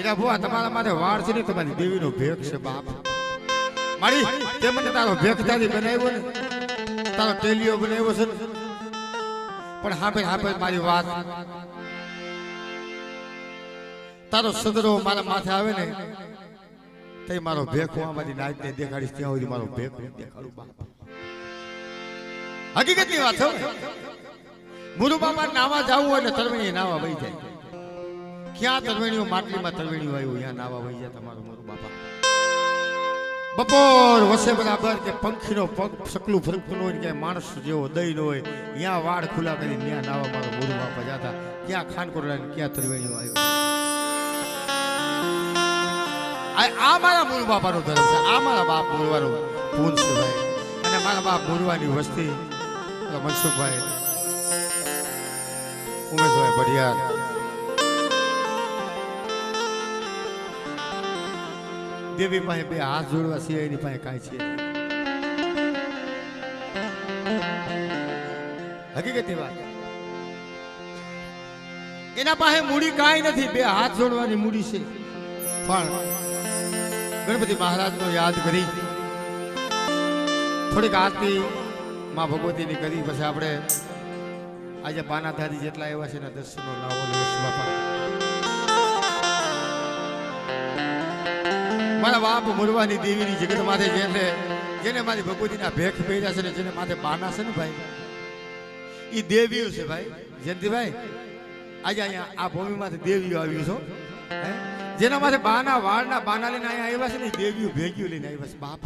કે ભુવા તમારા માથે વાળ છે ને તમારી દેવીનો ભેખ છે બાપ મારી તે મને તારો ભેખ તારી બનાવ્યો ને તારો ટેલિયો બનાવ્યો છે ને પણ હાપે મારી વાત તારો સદરો મારા માથે આવે ને તે મારો ભેખ હું મારી નાચ ને દેખાડીશ ત્યાં સુધી મારો ભેખ દેખાડું બાપ હકીકતની વાત છે મુરુ બાપા નાવા જાવું હોય ને તરવેણી નાવા વહી જાય ક્યાં તરવેણીઓ માટલીમાં તરવેણીઓ આવ્યું અહીંયા નાવા વહી જાય તમારો મુરુ બાપા બપોર વસે બરાબર કે પંખીનો પગ સકલું ફરકતું હોય કે માણસ જેવો દઈ ન હોય અહીંયા વાળ ખુલ્લા કરી ત્યાં નાવા મારો મુરુ બાપા જાતા ક્યાં ખાનકોટલા ક્યાં તરવેણીઓ આવ્યો આ મારા મુરુ બાપાનો ધર્મ છે આ મારા બાપ મુરવાનો પૂન છે ભાઈ અને મારા બાપ મુરવાની વસ્તી મનસુખભાઈ ઉમેશભાઈ ભડિયાર દેવી પાસે બે હાથ જોડવા સિવાય એની પાસે કાંઈ છે હકીકતની વાત એના પાસે મૂડી કાંઈ નથી બે હાથ જોડવાની મૂડી છે પણ ગણપતિ મહારાજનો યાદ કરી થોડીક આરતી માં ભગવતીની કરી પછી આપણે આજે પાનાધારી જેટલા એવા છે ને દર્શનો લાવો લેશ બાપા મારા બાપ મુરવાની દેવીની જગત માથે જેને મારી ભગવતીના ભેખ પહેર્યા છે ને જેને માથે બાના છે ને ભાઈ એ દેવીઓ છે ભાઈ જયંતિભાઈ આજે અહીંયા આ ભૂમિમાંથી દેવીઓ આવ્યું છો જેના માથે બાના વાળના બાના લઈને અહીંયા આવ્યા છે ને દેવીઓ ભેગીઓ લઈને આવ્યા છે બાપ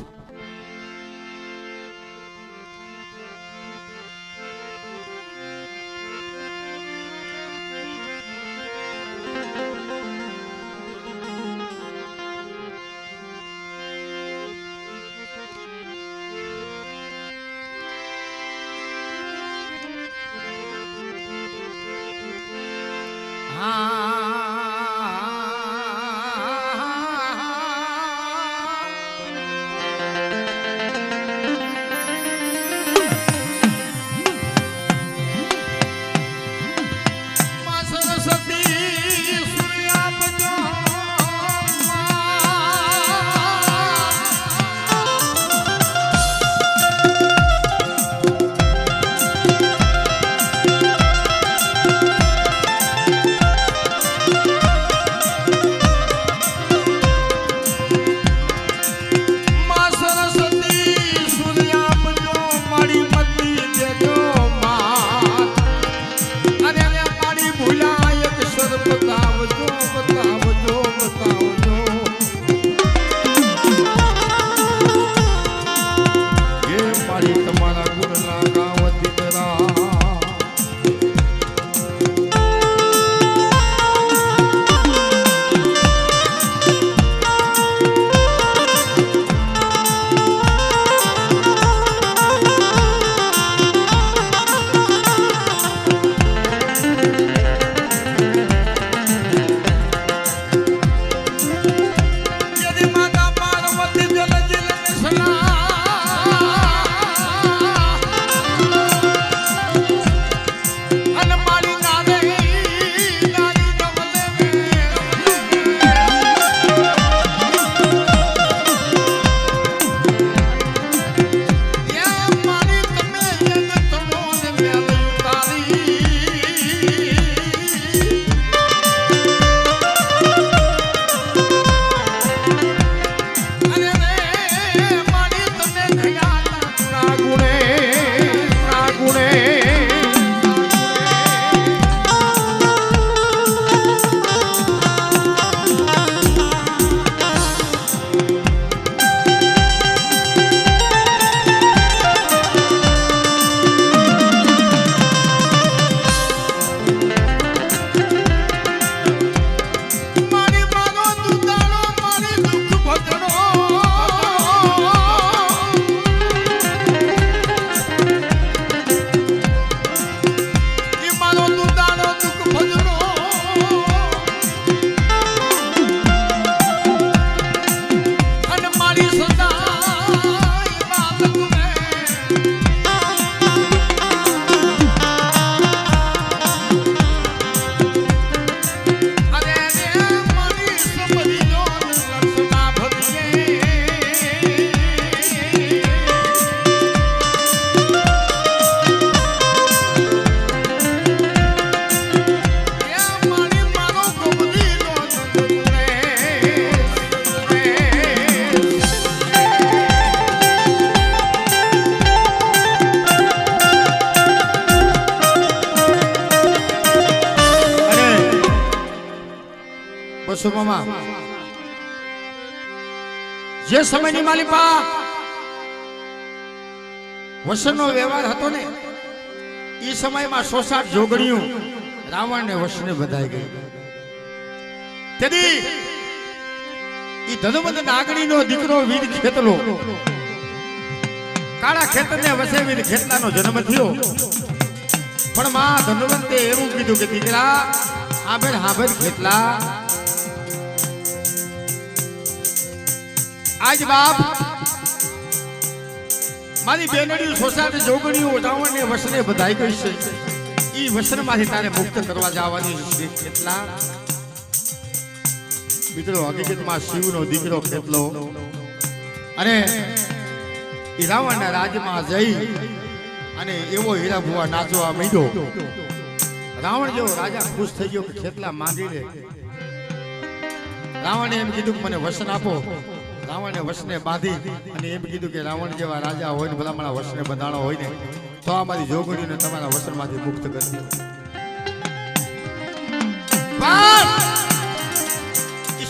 બસો મામા જે સમયની માલિપા વસનનો વ્યવહાર હતો ને એ સમયમાં 160 જોગણીઓ રાવણને વશને બધાઈ ગઈ. તેથી ઈ ધનુમંત નાગણીનો દીકરો વીર ખેતલો કાળા ખેતરને વસે વીર ખેતલાનો જન્મ થયો. પણ માં ધનુમંતે એવું કીધું કે દીકરા હાંભળ ખેતલા, આજ બાપ મારી બેનડીઓ 160 જોગણીઓ રાવણને વશને બધાઈ ગઈ છે. ઈ વસનમાંથી તારે મુક્ત કરવા જવાની છે ખેતલા. મિત્રો હકીકતમાં શિવનો દીકરો ખેતલો અને ઈ રાવણના રાજ્યમાં જઈ અને એવો હીરા ભુવા નાચવા માંડ્યો. રાવણ જેવો રાજા ખુશ થઈ ગયો કે ખેતલા માંગી લે. રાવણે એમ કીધું કે મને વસન આપો. રાવણે વસને બાંધી અને એમ કીધું કે રાવણ જેવા રાજા હોય ને ભલામણા વસને બંધાણો હોય ને તો આ મારી જોગણીને તમારા વસનમાંથી મુક્ત કરી.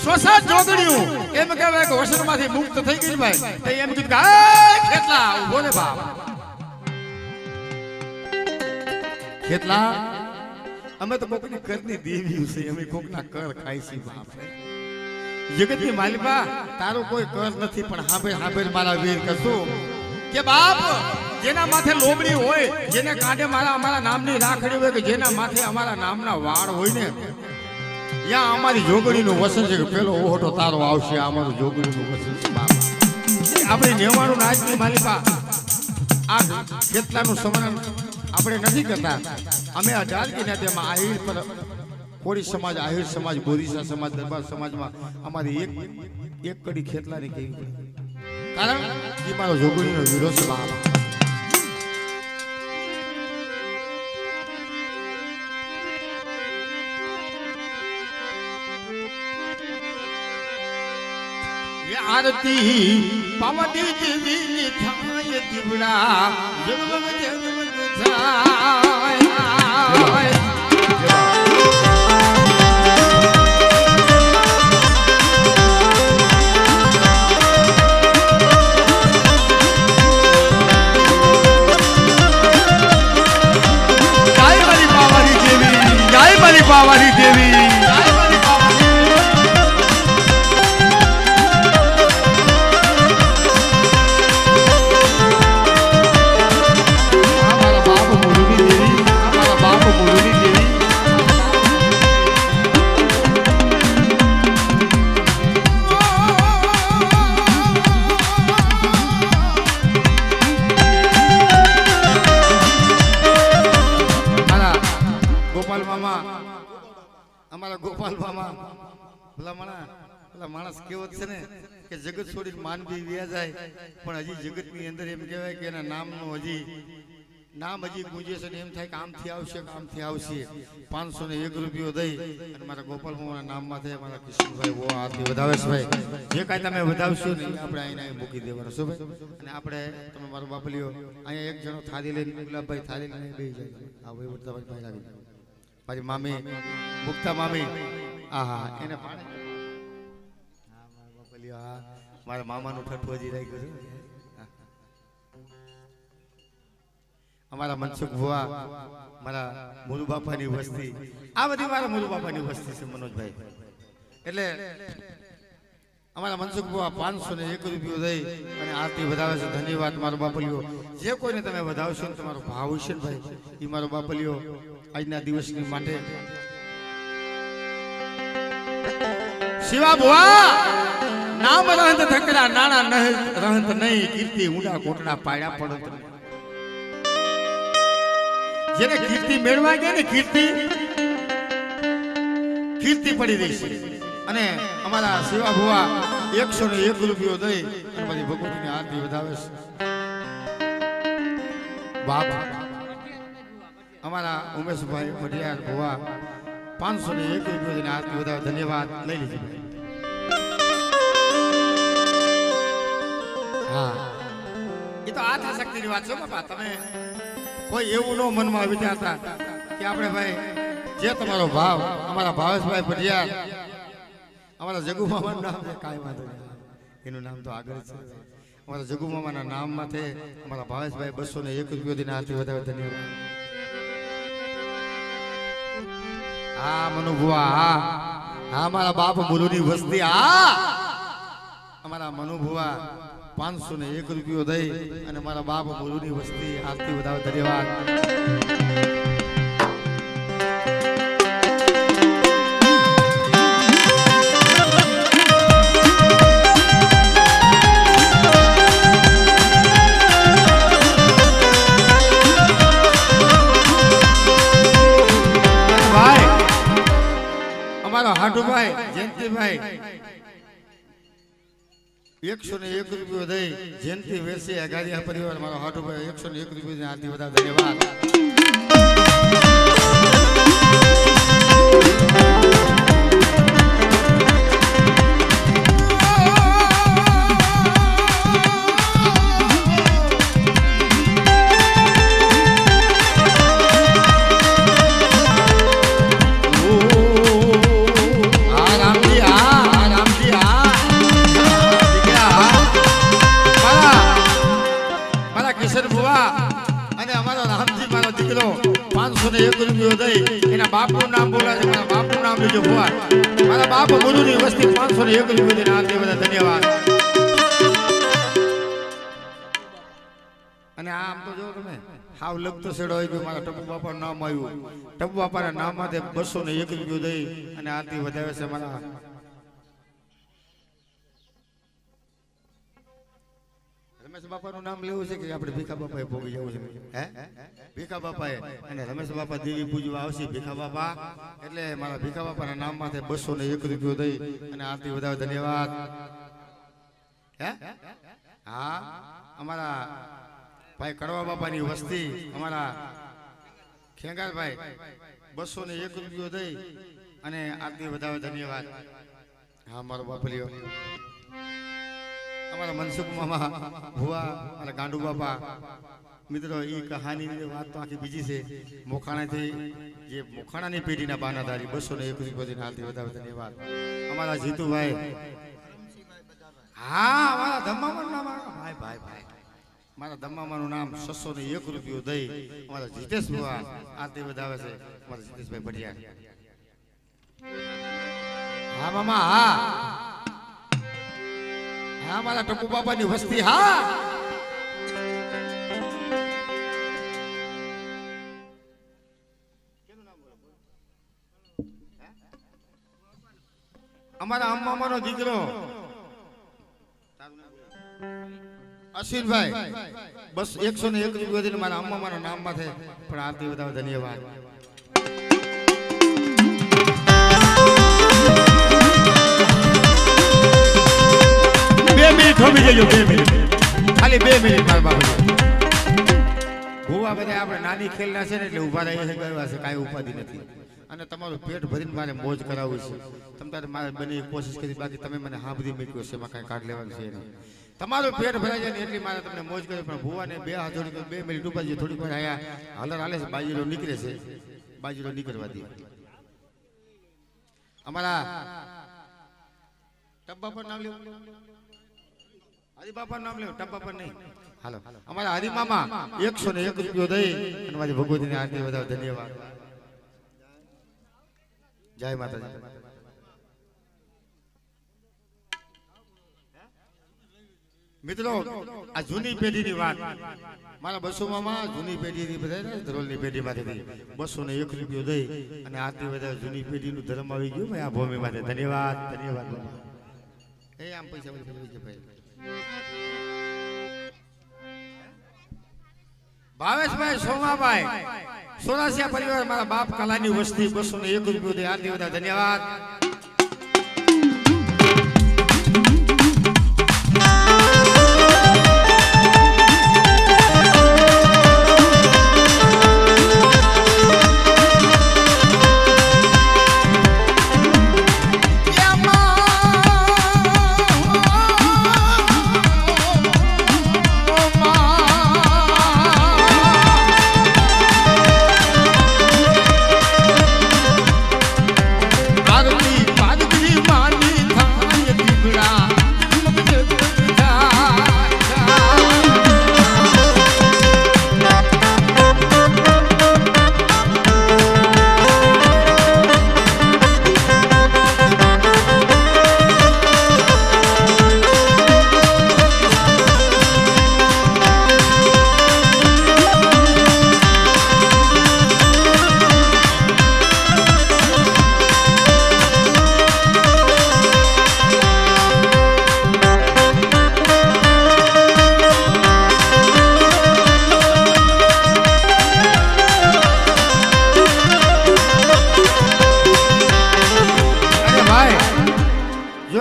સ્વસાદ જોગણીઓ એમ કહેવાય કે વસનમાંથી મુક્ત થઈ ગઈ ભાઈ. તો એમ કીધું કે ખેતલા ઉભો રે બાપ. ખેતલા અમે તો કોકની કરની દેવી છે, અમે કોકના કર ખાઈ છીએ બાપ. જગતની માલિકા તારો કોઈ કર નથી, પણ હાંભળ મારા વીર કશું કે બાપ જેના માથે લોબડી હોય, જેને કાંઠે અમારા નામની રાખડી હોય, કે જેના માથે અમારા નામના વાળ હોય ને ત્યાં અમારી જોગણીનું વસન છે કે પેલો ઓહટો તારો આવશે. અમારું જોગણીનું વસન છે બાપ. આપણી નેવાણું નાચની માલિકા આ ખેતલાનું સમરણ આપણે નથી કરતા. અમે 18 જ્ઞાતિમાં આહિર પર કોળી સમાજ, આહિર સમાજ, બોરીસા સમાજ, દરબાર સમાજમાં અમારી એક કડી ખેતલાની કેવી પડે, કારણ કે મારો જોગણીનો વિરોધ બાપ. આરતી પાવતી દેવી થાય દીવડા જગમગ જગમગ થાય. પાવાની દેવી અમારા બાપ મોરુની દેવી, અમારા બાપ મોરુની દેવી. ગોપાલ મામા, અમારા ગોપાલ મામા પેલા માણસ કેવો છે ને કે જગત છોડીને માનવી વ્યા જાય, પણ હજી જગતની અંદર એમ કહેવાય કે એના નામનું નામ હજી ગુંજે છે ને એમ થાય કે આમથી આવશે, આમથી આવશે. 501 રૂપિયો દઈ અને મારા ગોપાલ મામાના નામમાં થાય મારા કિશનભાઈ બહુ આરતી વધાવે છે ભાઈ. જે કાંઈ તમે વધાવશો ને આપણે અહીંયા મૂકી દેવાનું શું ભાઈ. અને આપણે તમે મારો બાપલીઓ અહીંયા એક જણો થાળી લઈને ગુલાબભાઈ થાળી લઈને બેસી જાય. આ ભાઈ બધા ભાઈ લાગી મારી મામી મુક્તા મામી, આહા એને પાડે. હા મારા બાપલીઓ, હા મારા મામાનું ઠઠ્ઠું હજી રાખ્યું છે. અમારા મનસુખ ભુવા, મારા મુરુ બાપાની વસ્તી, આ બધી મારા મુરુ બાપાની વસ્તી છે મનોજભાઈ. એટલે અમારા મનસુખ ભુવા 501 રૂપિયો દઈ અને આરતી વધાવે છે. ધન્યવાદ મારો બાપલીઓ. જે કોઈને તમે વધાવશો ને તમારો ભાવ હશે ને ભાઈ, એ મારો બાપલીઓ આજના દિવસની માટે. શિવા ભુવા નામ રહંત થકરા નાણા રહંત નહીં, કીર્તિ ઊંડા કોટડા પાડ્યા પડત. જેને કીર્તિ મેળવા ગયા ને કીર્તિ પડી રહી છે. અને અમારા શિવા ભુવા 101 રૂપિયો દઈ અને મારી ભગવતીની આરતી વધાવે છે બાપ. અમારા ઉમેશભાઈ મઢિયાર ભુવા 501 રૂપિયાની આરતી વધાવે. ધન્યવાદ, લઈ લીધું. હા એ તો આથા શક્તિની વાત છે બાપા. તમે કોઈ એવું ન મનમાં વિચારતા કે આપણે ભાઈ જે તમારો ભાવ, અમારા ભાવેશભાઈ ભટિયાર અમારા જગુ મામાનું નામ છે, કાંઈ વાંધો નહીં, એનું નામ તો આગળ છે. અમારા જગુ મામાના નામ માથે અમારા ભાવેશભાઈ 201 રૂપિયાથી આરતી વધારે ધન્યવાદ. હા મનુભુવા, હા હા મારા બાપ મુરુની વસ્તી, હા અમારા મનુભુવા 501 રૂપિયો દઈ અને મારા બાપ મુરુની વસ્તી આરતી વધારે ધન્યવાદ. હાટુભાઈ જયંતિભાઈ 101 રૂપિયો દઈ જયંતિ વેસી અગાડિયા પરિવાર મારો હાટુભાઈ 101 રૂપિયા આરતી વધારે ધન્યવાદ. અને અમારો રામજી મારો દીકરો 501 રૂપિયો દઈ એના બાપનું નામ બોલાવે, મારા બાપનું નામ લેજો ભુવા. મારા બાપ ગુરુની વસ્તી 501 રૂપિયો દઈને આરતી બધા ધન્યવાદ. અને આમ તો જો તમે હાવ લગતો છેડો હોય ગયો, મારા ટપુ બાપાનું નામ આવ્યું, ટપુ બાપાના નામ માટે 201 રૂપિયો દઈ અને આરતી વધારે છે. મારા રમેશ બાપાનું નામ લેવું છે કે આપણે ભીખા બાપાએ ભોગી જવું છે? હે ભીખા બાપાએ અને રમેશ બાપા દેવી પૂજવા આવશે ભીખા બાપા, એટલે મારા ભીખા બાપાના નામ માથે 201 રૂપિયો દઈ અને આરતી વધારે ધન્યવાદ. હે હા અમારા ભાઈ કડવા બાપાની વસ્તી અમારા ખેંગારભાઈ 201 રૂપિયો દઈ અને આરતી વધારે ધન્યવાદ. હા મારો બાપલીઓ અમારા મનસુખ મામા ભુવા અને ગાંડુ બાપા. મિત્રો એ કહાનીની વાત તો આખી બીજી છે. મોખાણાથી જે મોખાણાની પેઢીના બાનાધારી 201 રૂપિયાથી આરતી વધારે ધન્યવાદ. અમારા જીતુભાઈ, હા અમારા ધમ્મામાનું નામ ભાઈ ભાઈ ભાઈ મારા ધમ્મામાનું નામ 601 રૂપિયો દઈ અમારા જીતેશ ભુવા આરતી વધારે છે. અમારા જીતેશભાઈ ભટિયા, હા મામા, હા હા મારા ટપુ બાપાની વસ્તી, હા અમારા અમ્મામાનો દીકરો અશ્વિનભાઈ બસ 101 રૂપિયા મારા અમ્મામાના નામ માથે પણ આરતી વધારે ધન્યવાદ. થોભી જજો 2 મિનિટ, ખાલી 2 મિનિટ મારા બાપુ. ભુવા બધા આપણે નાની ખેલના છે ને એટલે ઉભા રહીએ છે, ગયો છે, કાંઈ ઉપાધિ નથી. અને તમારું પેટ ભરીને મારે મોજ કરાવવું છે. તમે તારે મારે બની કોશિશ કરી, બાકી તમે મને હા બધી મૂક્યો છે, એમાં કાંઈ કાઢ લેવાનું છે નહીં. તમારું પેટ ભરાઈ જાય ને એટલી મારે તમને મોજ કરી. પણ ભુવાને 2 હાથ જોડી 2 મિનિટ ઉભા જઈએ, થોડીક વાર આયા હલર હાલે છે, બાજીરો નીકળે છે, બાજીરો નીકળવા દે. અમારા ટબ્બા પર નામ લેવું, હરિબાપા નામ લેવું, ટપ્પા પર નહીં. હાલો અમારા હરિમામા 101 રૂપિયો દઈ અને મારી ભગવતીની આરતી વધારે ધન્યવાદ. જય માતાજી. મિત્રો આ જૂની પેઢીની વાત, મારા 200 મામા જૂની પેઢીની બધા ધરોલની પેઢીમાંથી 201 રૂપિયો દઈ અને આરતી વધારે જૂની પેઢીનું ધર્મ આવી ગયું આ ભૂમિ માટે. ધન્યવાદ ધન્યવાદ. એ આમ પૈસા ભાઈ ભાવેશભાઈ સોમાભાઈ 84 પરિવાર મારા બાપ કલાની વસ્તી 201 રૂપિયો દે આરતી વધારે ધન્યવાદ.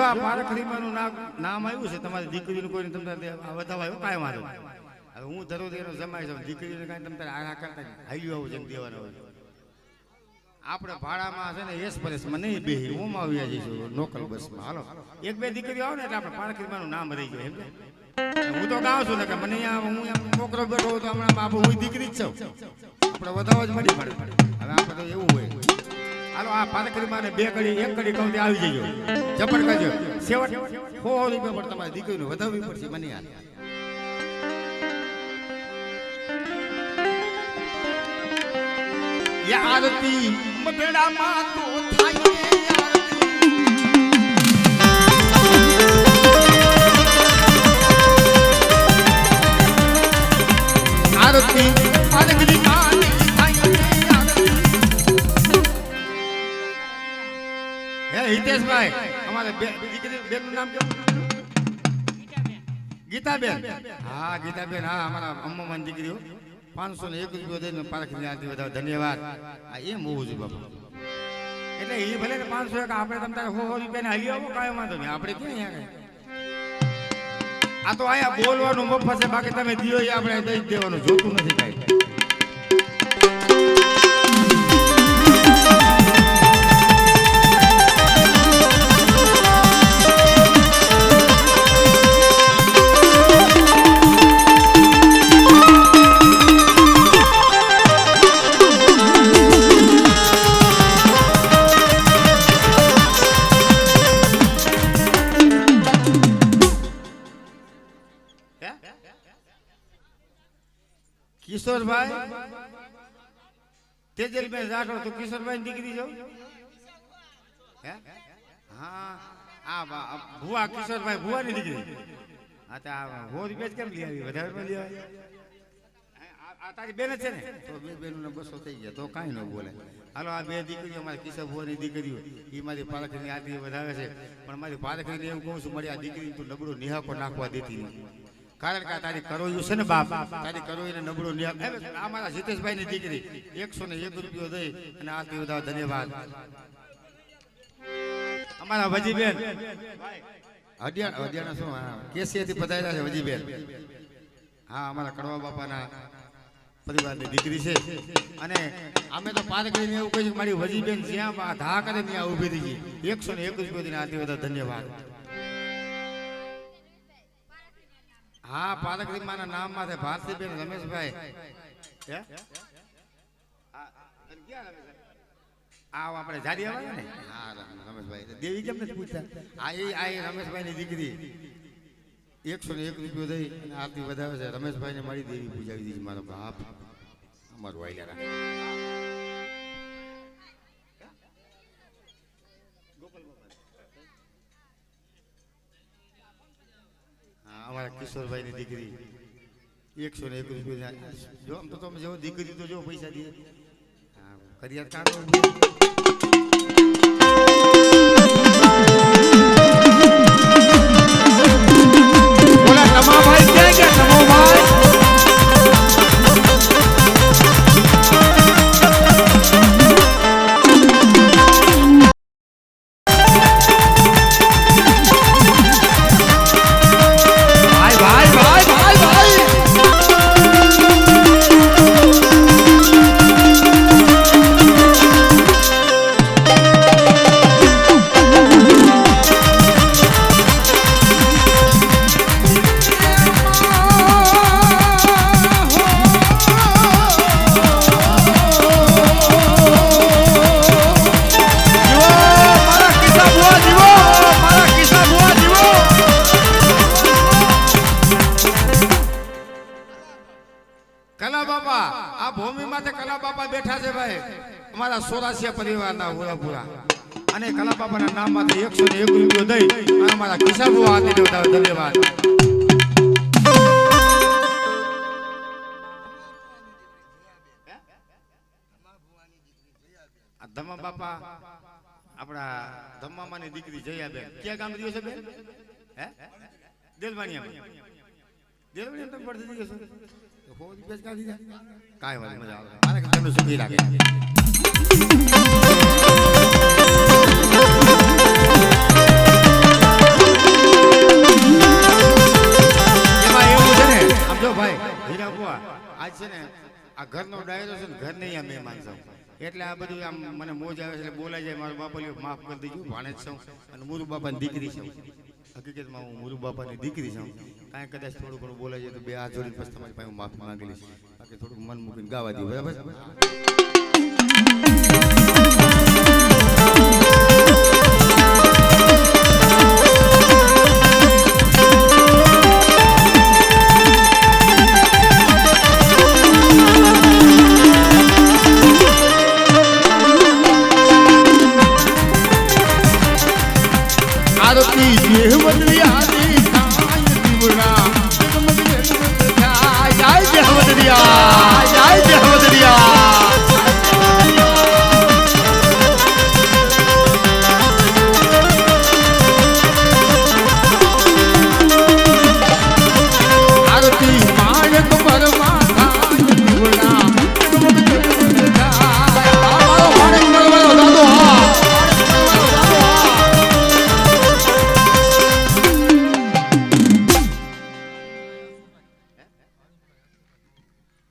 આ પારખડીમાંનું નામ આવ્યું છે તમારી દીકરીનું કોઈને તમને વધાવ આવ્યો કાંઈ વાંધો નહીં. હવે હું ધરો એનો જમાઈ જાઉં દીકરીને કાંઈ તમે આના કરતા હાલ્યું આવું જેમ દેવાના હોય. આપણે ભાડામાં છે ને એક્સપ્રેસમાં નહીં બેહી હું આવ્યા જઈશું લોકલ બસમાં. હાલો એક બે દીકરીઓ આવે ને એટલે આપણે પારખડીમાંનું નામ રહી જાય એમ. હું તો ગાઉં છું ને કે મને હું છોકરો બેઠો તો હમણાં બાપુ હું દીકરી જ છું. આપણે વધાવો જ મળી પડે. હવે આપણે તો એવું હોય. હાલો આ પારખડીમાં ને બે કડી એક કડી કહું આવી જજો જબર કરજો. સેવટ 100 રૂપિયા પર તમારી દીકરીને વધાવવી પડશે મને યાર. આરતી મગડામાં તો થાય આરતી પારખડી માની થાય હે હિતેશભાઈ અમારે દીકરી બેનનું નામ કેવું? ગીતાબેન. હા ગીતાબેન, હા અમારા અમ્માની દીકરીઓ 501 રૂપિયા દઈને પારખડી આરતી વધારે ધન્યવાદ. આ એમ હોવું જોઈએ બાપુ. એટલે એ ભલે 501 આપણે તમે 100 રૂપિયા હાલી આવો કાંઈ વાંધો નહીં. આપણે ક્યાં અહીંયા આ તો અહીંયા બોલવાનું મફત છે, બાકી તમે દિયો એ આપણે દઈ દેવાનું જોતું નથી કાંઈ. કિશોરભાઈ તેજલભાઈ રાઠોડ તો કિશોરભાઈ દીકરી જો હે? હા આ ભુવા કિશોરભાઈ ભુવાની દીકરી. હા તો 100 રૂપિયા કેમ લઈ આવી? વધારે લઈ આવી. આ તારી બેન જ છે ને? તો બે બેનોને 200 થઈ ગયા તો કાંઈ ન બોલે. હાલો આ બે દીકરીઓ મારી કિશોર ભુવાની દીકરીઓ એ મારી પારખડીની આરતી વધારે છે. પણ મારી પારખડીને એવું કહું છું મારી આ દીકરી તું નબળો નિહાકો નાખવા દેતી નથી. કારણ કે તારી કરોયું છે ને બાપ, તારી કરોઈને નબળો નિહાક. આ મારા જીતેશભાઈ ની દીકરી 101 રૂપિયો દઈ અને આરતી વધારે ધન્યવાદ. અમારા વજીબેન અડિયાણા શું કેસીએથી પધાર્યા છે વજીબેન. હા અમારા કડવા બાપાના પરિવારની દીકરી છે. અને અમે તો પારખડીને એવું કહીશું મારી વજીબેન જ્યાં ધા કરે ત્યાં ઊભી રહી ગઈ. 101 રૂપિયો દઈને આરતી વધારે ધન્યવાદ. હા પારખડી માના નામ માં છે ભારતીબેન રમેશભાઈ. આપણે જાડી આવે ને? હા રમેશભાઈ દેવી કેમ નથી પૂછતા? આ રમેશભાઈ ની દીકરી 101 રૂપિયો દઈ અને આરતી વધારે છે. રમેશભાઈ ને મારી દેવી પૂજાવી દીધી. મારો બાપ અમારું વાયલા રાખે. અમારા કિશોરભાઈ ની દીકરી 101 રૂપિયા જો આમ તો તમે જો દીકરી તો જો પૈસા દે ફરિયાદ કાઢો. બોલા તમા ભાઈ ક્યાં ગયા? તમા ભાઈ સોરાસિયા પરિવારના હોરાપુરા અને કલા બાપાના નામ માંથી 101 રૂપિયો દઈ અને અમારા કિસાબુ આદિ દેવતા ધન્યવાદ. ધમ્મા બાપા આપણા ધમ્મામાની દીકરી જયાબેન ક્યાં ગામ રહ્યો છે બેન? હે દેલવાણીયા. દેલવાણીયા તમે પડતી જશો તો હો દિવસ કાઢી જાય કાંઈ વાત મજા આવે. મારે તમને સુખી લાગે. છે ને આ ઘરનો ડાયરો છે ને ઘરને અહીંયા મહેમાન છું એટલે આ બધું આમ મને મોજ આવે છે એટલે બોલાઈ જાય મારો બાપા માફ કરી દીધું ભાણે જ છું અને મુરુ બાપાની દીકરી છું હકીકતમાં હું મુરુ બાપાની દીકરી છું કાંઈ કદાચ થોડું ઘણું બોલાઈ જાય તો બે હાથ જોડીને પછી તમારી પાસે માફી માંગી લઈશ બાકી થોડુંક મન મૂકીને ગાવા દઉં બરાબર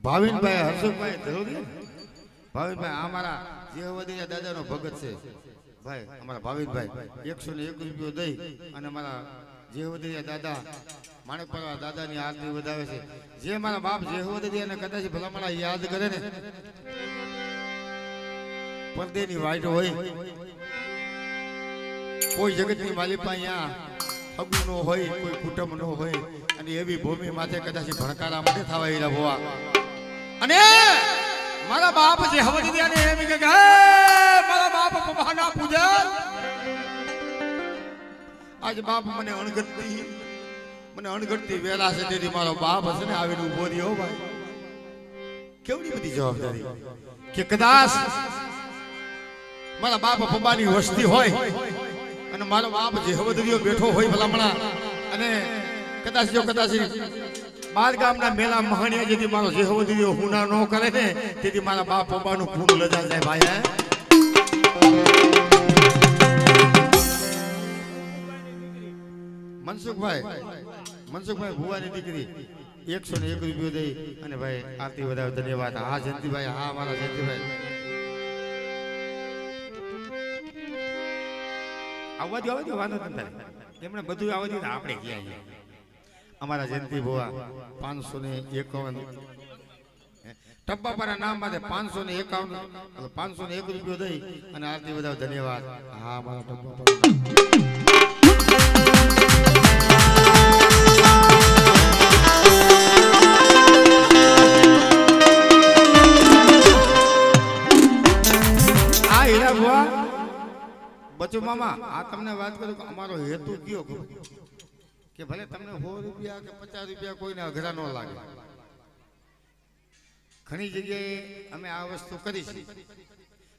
ભાવિનભાઈ હર્ષુભાઈ ધરોડિયા ભાવિનભાઈ અમારા જેહવદિયા દાદાનો ભગત છે ભાઈ અમારા ભાવિનભાઈ 101 રૂપિયો દઈ અને અમારા જેહવદિયા દાદા માણેકપરા દાદાની આરતી વધાવે છે જે મારા બાપ જેહવદિયાને કદાચ ભલામણા યાદ કરે ને પડદેની વાઈટ હોય કોઈ જગતની માલિપા અહીંયા હગુ નો હોય કોઈ કુટુંબ નો હોય અને એવી ભૂમિ માથે કદાચ ભણકારા માટે થવા એલા હોવા અને મારા બાપ જે હવદિયાને એમ કે મારા બાપ પપ્પાના પૂજા આજ બાપ મને અણગટતી વેલા છે તેથી મારો બાપ હશે ને આવીને ઉભો રહ્યો ભાઈ કેવડી બધી જવાબદારી કે કદાચ મારા બાપ પપ્પાની વસ્તી હોય અને મારો બાપ જે હવદિયો બેઠો હોય ભલામણા અને કદાચ બાર ગામના મેલા મહાણિયા જેથી મારો જેહવદિયો હુના ન કરે ને તેથી મારા બાપ પપ્પાનું ખૂન લજા જાય ભાઈ મનસુખભાઈ ભુવાની દીકરી 101 રૂપિયો દઈ અને ભાઈ આરતી વધારે ધન્યવાદ હા જયંતિભાઈ હા મારા જયંતિભાઈ આવવા દો વાંધો નથી એમણે બધું આવવા દીધું આપણે ક્યાં અમારા જયંતિ ભુવા 551 ટપ્પાપાના નામ માટે 551 રૂપિયો દઈ અને આરતી વધારે ધન્યવાદ હા મારા ટપ્પાપાના બચુ મામા આ તમને વાત કરું કે અમારો હેતુ કયો કે ભલે તમને 100 રૂપિયા કે 50 રૂપિયા કોઈને અઘરા ન લાગે ઘણી જગ્યાએ અમે આ વસ્તુ કરી છે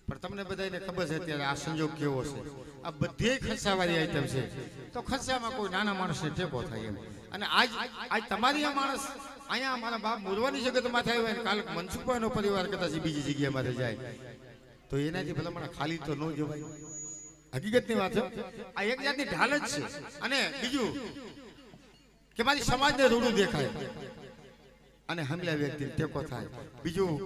પણ તમને બધાને ખબર છે અત્યારે આ સંજોગ કેવો છે આ બધી ખર્ચાવાળી આઈટમ છે તો ખર્ચામાં કોઈ નાના માણસને ટેકો થાય એમ અને આજ તમારી આ માણસ અહીંયા અમારા બાપ મોરવાની જગતમાં થાય હોય કાલ મનસુખભાઈનો પરિવાર કદાચ બીજી જગ્યામાં જાય તો એનાથી ભલામણ ખાલી તો ન જવાય હકીકતની વાત છે આ એક જાતની ઢાલ જ છે અને બીજું કે મારી સમાજને રૂડું દેખાય અને હમલા વ્યક્તિને ટેકો થાય બીજું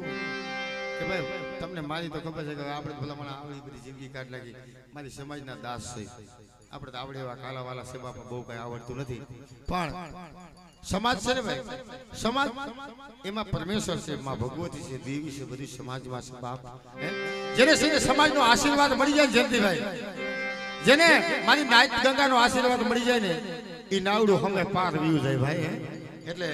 કે ભાઈ તમને મારી તો ખબર છે કે આપણે ભલામણ આવડી બધી જિંદગી કાઢ લાગી મારી સમાજના દાસ છે આપણે તો આવડે એવા કાલાવાલા સેવામાં બહુ કઈ આવડતું નથી પણ સમાજ છે ને ભાઈ સમાજ એમાં પરમેશ્વર છે માં ભગવતી છે દેવી છે બધી સમાજમાં છે બાપ જેને સમાજનો આશીર્વાદ મળી જાય જયંતિભાઈ જેને મારી નાઈટ ગંગાનો આશીર્વાદ મળી જાય ને એ નાવડું હમે પાર વ્યુ જાય ભાઈ એટલે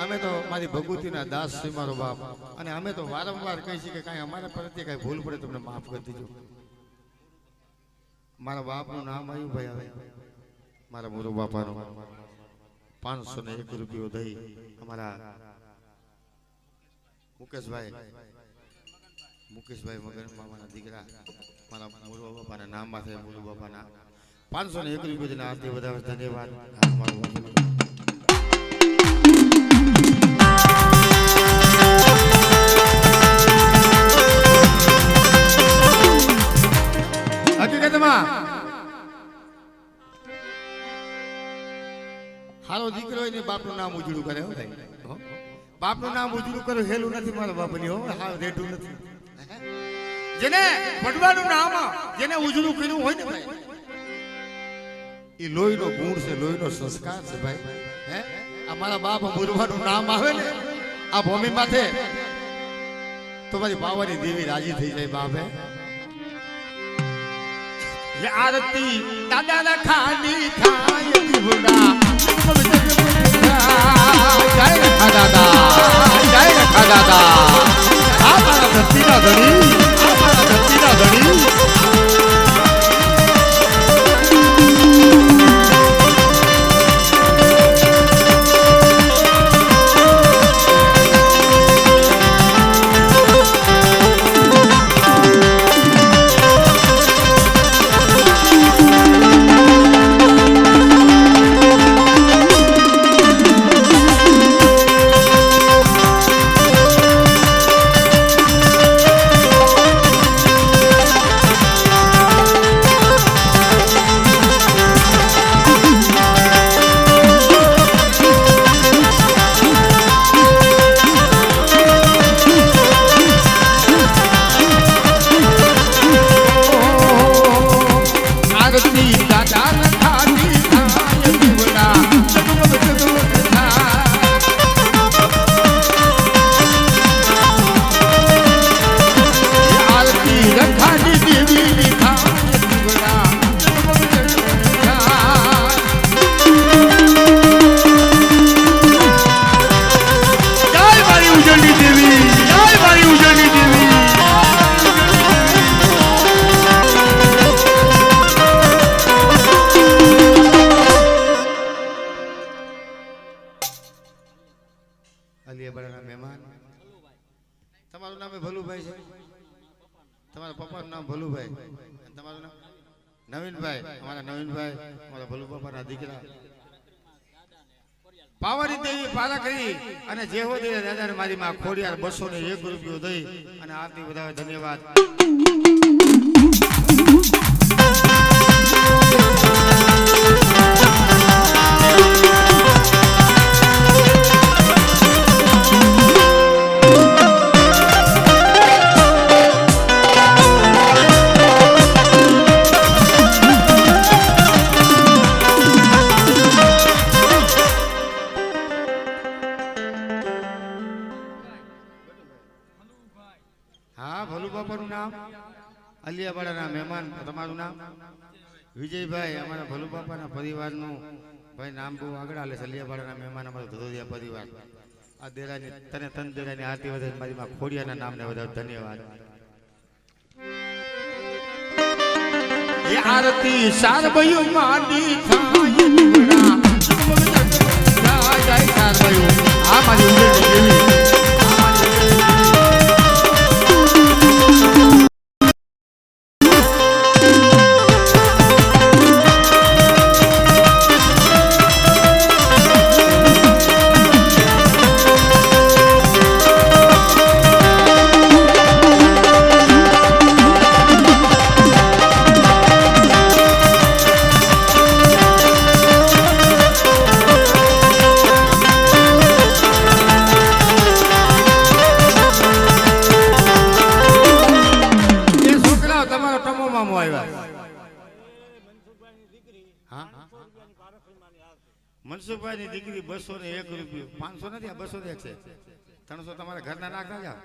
અમે તો મારી ભગવતીના દાસ છે મારો બાપ અને અમે તો વારંવાર કહી છીએ કે કાંઈ અમારા પ્રત્યે કાંઈ ભૂલ પડે તમને માફ કરી દેજો મારા બાપનું નામ આવ્યું ભાઈ હવે મારા મોરો બાપાનું 501 રૂપિયો દઈ અમારા મુકેશભાઈ મગન મામાના દીકરા મારા મોરો બાપાના નામમાં છે મોરો બાપાના 501 રૂપિયા આરતી વધારે ધન્યવાદ હકીકતમાં હારો દીકરો હોય ને બાપનું નામ ઉજળું કરે ભાઈ બાપનું નામ ઉજળું કર્યું હેલું નથી મારા બાપની હો હા રેડું નથી જેને વડવાનું નામ જેને ઉજળું કર્યું હોય ને ભાઈ એ લોહીનો ગુણ છે લોહીનો સંસ્કાર છે ભાઈ હે અમારા બાપ મુરવાનું નામ આવે ને આ ભૂમિ માથે તો મારી બાવાની દેવી રાજી થઈ જાય બાપે ये आरती दादा ना खानी खाए बुढ़ा जय रखा दादा जय रखा दादा हमारा धरती ना धनी हमारा धरती ना धनी તમારું નામ ભલુભાઈ છે તમારા પપ્પાનું નામ ભલુભાઈ તમારું નામ નવીનભાઈ અમારા નવીનભાઈ અમારા ભલુ પપ્પાના દીકરા પાવાની દેવી પારા કરી અને જેવો દે દાદા મારી માં ખોડિયાર 201 રૂપિયો દઈ અને આરતી વધાવે ધન્યવાદ અલિયાવાડાના મહેમાન તમારું નામ વિજયભાઈ અમારા ભલુ બાપાના પરિવારનું ભાઈ નામ બહુ આગળ આલે અલિયાવાડાના મહેમાન અમારો ધોધોડિયા પરિવાર આ દેરાની તને તન દેરાની આરતી વધે મારી માં ખોડિયાના નામને વધારે ધન્યવાદ એ આરતી સારભયો માની થાય દીવડા જય જય સારભયો આ મારી ઉજળી દેવી મનસુખભાઈ ની દીકરી 201 રૂપિયો 500 નથી આ 201 છે 300 તમારા ઘરના નાખતા જાવ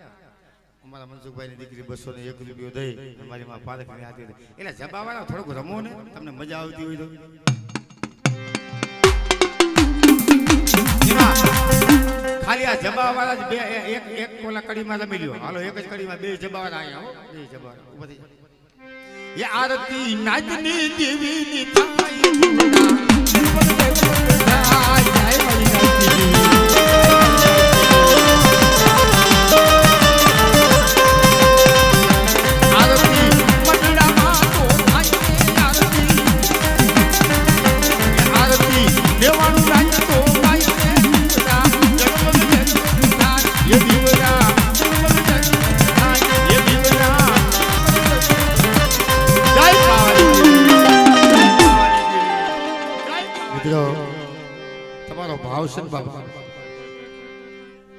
અમારા મનસુખભાઈ ની દીકરી 201 રૂપિયો દઈ અમારી માં પારખ ની આતી એટલે જબા વાળા થોડુંક રમો ને તમને મજા આવતી હોય તો ખાલી આ જબા વાળા જ બે એક કોલા કડીમાં રમી લ્યો હાલો એક જ કડીમાં બે જબા વાળા આયા હો બે જબા ઉભા થઈ ये आरती नाचनी देवी नि थाई